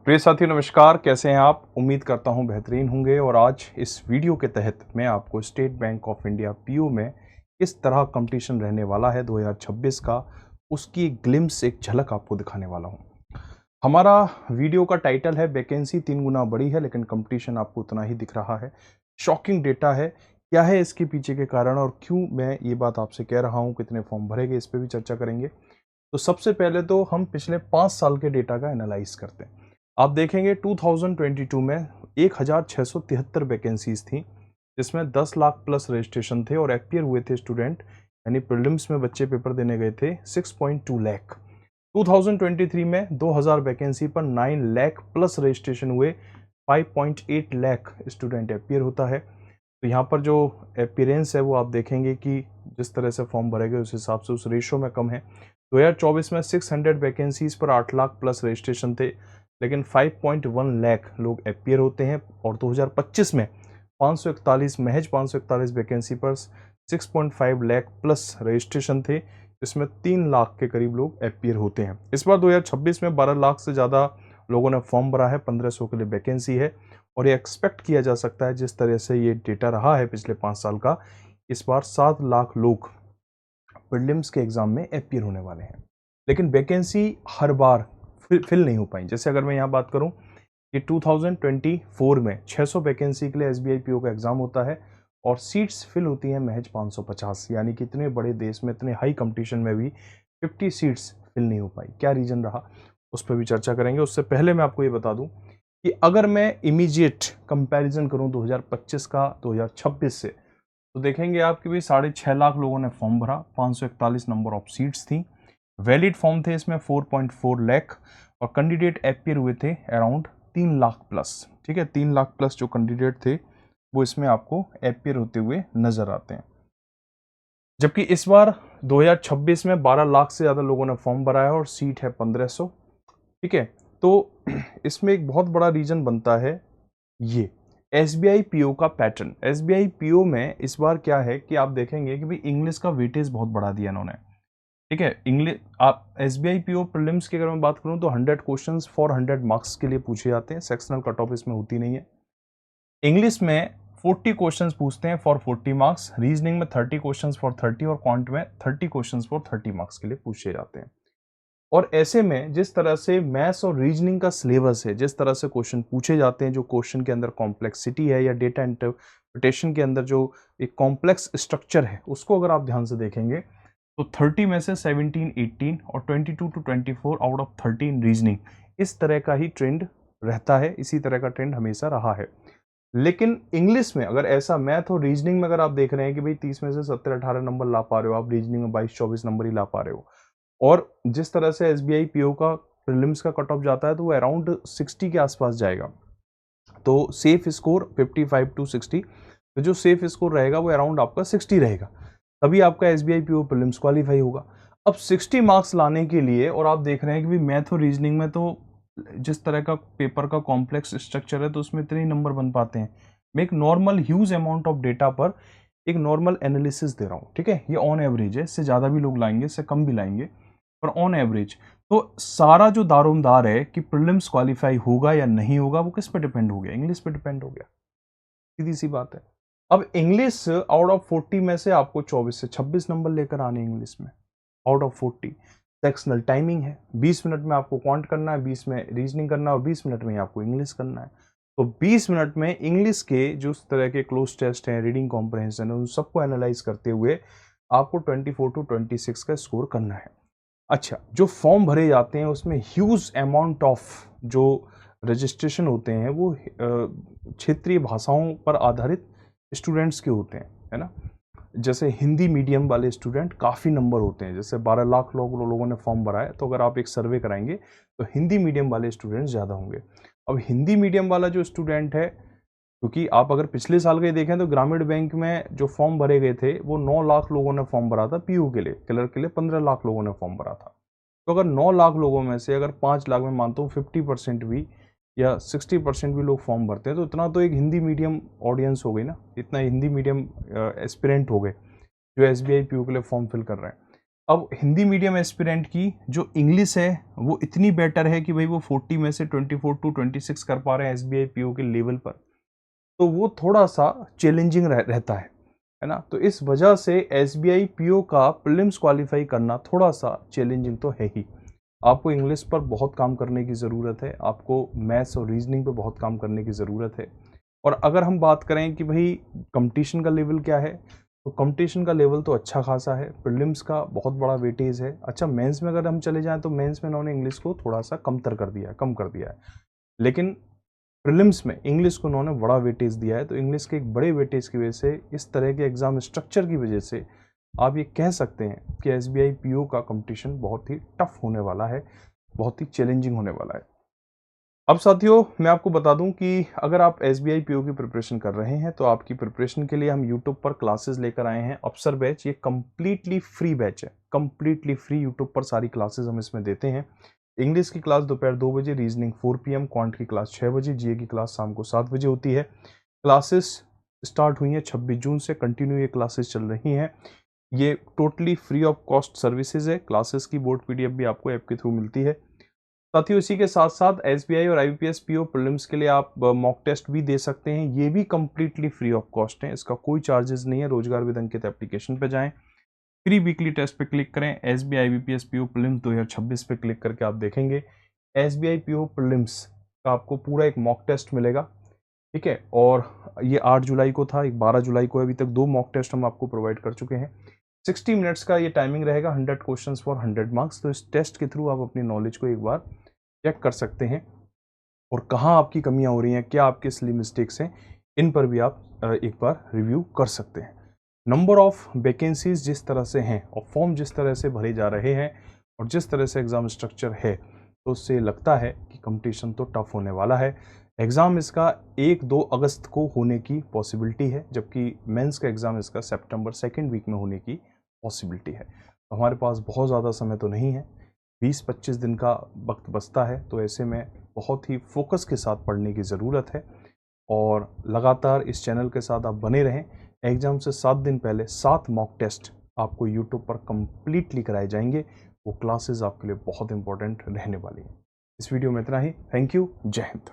प्रिय साथियों नमस्कार, कैसे हैं आप? उम्मीद करता हूं बेहतरीन होंगे। और आज इस वीडियो के तहत मैं आपको state bank of India PO में किस तरह कंपटीशन रहने वाला है 2026 का, उसकी एक ग्लिम्स, एक झलक आपको दिखाने वाला हूं। हमारा वीडियो का टाइटल है वैकेंसी 3 गुना बड़ी है लेकिन कंपटीशन आपको उतना ही दिख रहा है। शॉकिंग डेटा है, क्या है इसके पीछे के कारण और क्यों मैं ये बात आपसे कह रहा हूँ, कितने फॉर्म भरे गए, इस पर भी चर्चा करेंगे। तो सबसे पहले तो हम पिछले 5 साल के डेटा का एनालाइज करते हैं। आप देखेंगे 2022 में 1673 वैकेंसीज थी, जिसमें 10 लाख प्लस रजिस्ट्रेशन थे और अपीयर हुए थे स्टूडेंट, यानी प्रीलिम्स में बच्चे पेपर देने गए थे 6.2 लाख। 2023 में 2000 वैकेंसी पर 9 लाख प्लस रजिस्ट्रेशन हुए, 5.8 लाख स्टूडेंट अपीयर होता है। तो यहाँ पर जो अपीयरेंस है वो आप देखेंगे कि जिस तरह से फॉर्म भरे गए उस हिसाब से उस रेशो में कम है। 2024 में 600 वैकेंसीज पर 8 लाख प्लस रजिस्ट्रेशन थे, लेकिन 5.1 लाख लोग अपीयर होते हैं। और 2025 में 541 महज 541 वैकेंसी पर 6.5 लाख प्लस रजिस्ट्रेशन थे, जिसमें 3 लाख के करीब लोग अपीयर होते हैं। इस बार 2026 में 12 लाख से ज़्यादा लोगों ने फॉर्म भरा है, 1500 के लिए वैकेंसी है। और ये एक्सपेक्ट किया जा सकता है, जिस तरह से ये डेटा रहा है पिछले 5 साल का, इस बार 7 लाख लोग प्रीलिम्स के एग्जाम में अपीयर होने वाले हैं। लेकिन वैकेंसी हर बार फिल नहीं हो पाई। जैसे अगर मैं यहाँ बात करूँ कि 2024 में 600 वैकेंसी के लिए एसबीआई पीओ का एग्जाम होता है और सीट्स फिल होती हैं महज 550, यानी कि इतने बड़े देश में इतने हाई कंपटीशन में भी 50 सीट्स फिल नहीं हो पाई। क्या रीजन रहा, उस पर भी चर्चा करेंगे। उससे पहले मैं आपको ये बता दूं कि अगर मैं इमीडिएट कंपैरिजन करूं 2025 का 2026 से, तो देखेंगे आप कि भाई 6.5 लाख लोगों ने फॉर्म भरा, 541 नंबर ऑफ सीट्स थी, वैलिड फॉर्म थे इसमें 4.4 लाख और कैंडिडेट अपीयर हुए थे अराउंड 3 लाख प्लस। ठीक है, 3 लाख प्लस जो कैंडिडेट थे वो इसमें आपको अपीयर होते हुए नजर आते हैं। जबकि इस बार 2026 में 12 लाख से ज़्यादा लोगों ने फॉर्म भरा है और सीट है 1500। ठीक है, तो इसमें एक बहुत बड़ा रीजन बनता है ये एसबीआई पीओ का पैटर्न। एसबीआई पीओ में इस बार क्या है कि आप देखेंगे कि भाई इंग्लिश का वेटेज बहुत बढ़ा दिया इन्होंने। ठीक है, इंग्लिश आप एसबीआई पीओ प्रीलिम्स की अगर मैं बात करूं तो 100 क्वेश्चंस फॉर 100 मार्क्स के लिए पूछे जाते हैं। सेक्शनल कट ऑफ इसमें होती नहीं है। इंग्लिश में 40 क्वेश्चंस पूछते हैं फॉर 40 मार्क्स, रीजनिंग में 30 क्वेश्चंस फॉर 30 और क्वांट में 30 क्वेश्चंस फॉर 30 मार्क्स के लिए पूछे जाते हैं। और ऐसे में जिस तरह से मैथ्स और रीजनिंग का सिलेबस है, जिस तरह से क्वेश्चन पूछे जाते हैं, जो क्वेश्चन के अंदर कॉम्प्लेक्सिटी है या डेटा इंटरप्रिटेशन के अंदर जो एक कॉम्प्लेक्स स्ट्रक्चर है, उसको अगर आप ध्यान से देखेंगे तो 30 में से 17, 18 और 22 टू 24 आउट ऑफ 13 रीजनिंग, इस तरह का ही ट्रेंड रहता है, इसी तरह का ट्रेंड हमेशा रहा है। लेकिन इंग्लिश में अगर ऐसा मैथ और रीजनिंग में अगर आप देख रहे हैं कि भाई 30 में से 17, 18 नंबर ला पा रहे हो आप, रीजनिंग में 22, 24 नंबर ही ला पा रहे हो, और जिस तरह से एसबीआई पीओ का प्रीलिम्स का कट ऑफ जाता है तो वो अराउंड 60 के आसपास जाएगा। तो सेफ स्कोर 55 टू 60, तो जो सेफ स्कोर रहेगा वो अराउंड आपका 60 रहेगा, तभी आपका एसबीआई पीओ प्रीलिम्स क्वालिफाई होगा। अब 60 मार्क्स लाने के लिए, और आप देख रहे हैं कि भी मैथ और रीजनिंग में तो जिस तरह का पेपर का कॉम्प्लेक्स स्ट्रक्चर है तो उसमें इतने ही नंबर बन पाते हैं। मैं एक normal huge amount of data पर एक नॉर्मल एनालिसिस दे रहा हूँ। ठीक है, ये ऑन एवरेज है, इससे ज़्यादा भी लोग लाएंगे, इससे कम भी लाएंगे, पर ऑन एवरेज तो सारा जो दारोमदार है कि प्रीलिम्स क्वालिफाई होगा या नहीं होगा, वो किस पे डिपेंड हो गया? इंग्लिश पे डिपेंड हो गया। सीधी सी बात है। अब इंग्लिश आउट ऑफ 40 में से आपको 24 से 26 नंबर लेकर आने इंग्लिश में, आउट ऑफ 40। सेक्शनल टाइमिंग है, 20 मिनट में आपको क्वांट करना है, 20 में रीजनिंग करना है और 20 मिनट में आपको इंग्लिश करना है। तो 20 मिनट में इंग्लिश के जो तरह के क्लोज टेस्ट हैं, रीडिंग कॉम्प्रहेंशन है, उन सबको एनालाइज करते हुए आपको 24 टू 26 का स्कोर करना है। अच्छा, जो फॉर्म भरे जाते हैं उसमें ह्यूज अमाउंट ऑफ जो रजिस्ट्रेशन होते हैं वो क्षेत्रीय भाषाओं पर आधारित स्टूडेंट्स के होते हैं, है ना। जैसे हिंदी मीडियम वाले स्टूडेंट काफ़ी नंबर होते हैं, जैसे 12 लाख लोगों ने फॉर्म भरा है, तो अगर आप एक सर्वे कराएंगे तो हिंदी मीडियम वाले स्टूडेंट्स ज़्यादा होंगे। अब हिंदी मीडियम वाला जो स्टूडेंट है, क्योंकि आप अगर पिछले साल के देखें तो ग्रामीण बैंक में जो फॉर्म भरे गए थे वो 9 लाख लोगों ने फॉर्म भरा था, पीयू के लिए, क्लर्क के लिए 15 लाख लोगों ने फॉर्म भरा था। तो अगर 9 लाख लोगों में से अगर 5 लाख में मानता हूँ 50% भी या 60% भी लोग फॉर्म भरते हैं, तो इतना तो एक हिंदी मीडियम ऑडियंस हो गई ना, इतना हिंदी मीडियम एस्पिरेंट हो गए जो एसबीआई पीयू के लिए फॉर्म फिल कर रहे हैं। अब हिंदी मीडियम एस्पिरेंट की जो इंग्लिश है वो इतनी बेटर है कि भाई वो 40 में से 24 टू 26 कर पा रहे हैं एसबीआई पीओ के लेवल पर, तो वो थोड़ा सा चैलेंजिंग रहता है ना। तो इस वजह से एसबीआई पीओ का प्रीलिम्स क्वालिफाई करना थोड़ा सा चैलेंजिंग तो है ही। आपको इंग्लिश पर बहुत काम करने की ज़रूरत है, आपको मैथ्स और रीजनिंग पर बहुत काम करने की ज़रूरत है। और अगर हम बात करें कि भाई कंपटीशन का लेवल क्या है, तो कंपटीशन का लेवल तो अच्छा खासा है, प्रीलिम्स का बहुत बड़ा वेटेज है। अच्छा, मेंस में अगर हम चले जाएं तो मेंस में इन्होंने इंग्लिश को थोड़ा सा कम कर दिया है, लेकिन प्रीलिम्स में इंग्लिश को उन्होंने बड़ा वेटेज दिया है। तो इंग्लिश के एक बड़े वेटेज की वजह से, इस तरह के एग्जाम स्ट्रक्चर की वजह से आप ये कह सकते हैं कि एसबीआई पीओ का कंपटीशन बहुत ही टफ होने वाला है, बहुत ही चैलेंजिंग होने वाला है। अब साथियों, मैं आपको बता दूं कि अगर आप एसबीआई पीओ की प्रिपरेशन कर रहे हैं तो आपकी प्रिपरेशन के लिए हम यूट्यूब पर क्लासेस लेकर आए हैं, अफसर बैच। ये कंप्लीटली फ्री बैच है, कंप्लीटली फ्री। यूट्यूब पर सारी क्लासेस हम इसमें देते हैं। इंग्लिश की क्लास दोपहर 2 बजे, रीजनिंग 4 PM, क्वांट की क्लास 6 बजे, जीए की क्लास शाम को 7 बजे होती है। क्लासेस स्टार्ट हुई हैं 26 जून से, कंटिन्यू ये क्लासेस चल रही हैं। ये totally free of cost services है। क्लासेस की बोर्ड पीडीएफ भी आपको ऐप के थ्रू मिलती है। साथियों, इसी के साथ साथ एसबीआई और आईबीपीएस पीओ प्रीलिम्स के लिए आप मॉक टेस्ट भी दे सकते हैं। ये भी कंप्लीटली फ्री ऑफ कॉस्ट है, इसका कोई चार्जेस नहीं है। रोजगार विद अंकित एप्लीकेशन पे जाएं, फ्री वीकली टेस्ट पे क्लिक करें, एसबीआई आईबीपीएस पीओ प्रीलिम्स 2026 पे क्लिक करके आप देखेंगे एसबीआई पीओ प्रीलिम्स का आपको पूरा एक मॉक टेस्ट मिलेगा। ठीक है, और ये 8 जुलाई को था, एक 12 जुलाई को। अभी तक 2 मॉक टेस्ट हम आपको प्रोवाइड कर चुके हैं। 60 मिनट्स का ये टाइमिंग रहेगा, 100 क्वेश्चंस फॉर 100 मार्क्स। तो इस टेस्ट के थ्रू आप अपनी नॉलेज को एक बार चेक कर सकते हैं और कहाँ आपकी कमियां हो रही हैं, क्या आपके सिली मिस्टेक्स हैं, इन पर भी आप एक बार रिव्यू कर सकते हैं। नंबर ऑफ वैकेंसीज जिस तरह से हैं और फॉर्म जिस तरह से भरे जा रहे हैं और जिस तरह से एग्ज़ाम स्ट्रक्चर है, तो उससे लगता है कि कंपटीशन तो टफ होने वाला है। एग्ज़ाम इसका 1-2 अगस्त को होने की पॉसिबिलिटी है, जबकि मेंस का एग्ज़ाम इसका सितंबर 2nd वीक में होने की पॉसिबिलिटी है। तो हमारे पास बहुत ज़्यादा समय तो नहीं है, 20-25 दिन का वक्त बचता है। तो ऐसे में बहुत ही फोकस के साथ पढ़ने की ज़रूरत है और लगातार इस चैनल के साथ आप बने रहें। एग्ज़ाम से 7 दिन पहले 7 मॉक टेस्ट आपको यूट्यूब पर कंप्लीटली कराए जाएंगे। वो क्लासेस आपके लिए बहुत इंपॉर्टेंट रहने वाली हैं। इस वीडियो में इतना ही। Thank you. जय हिंद।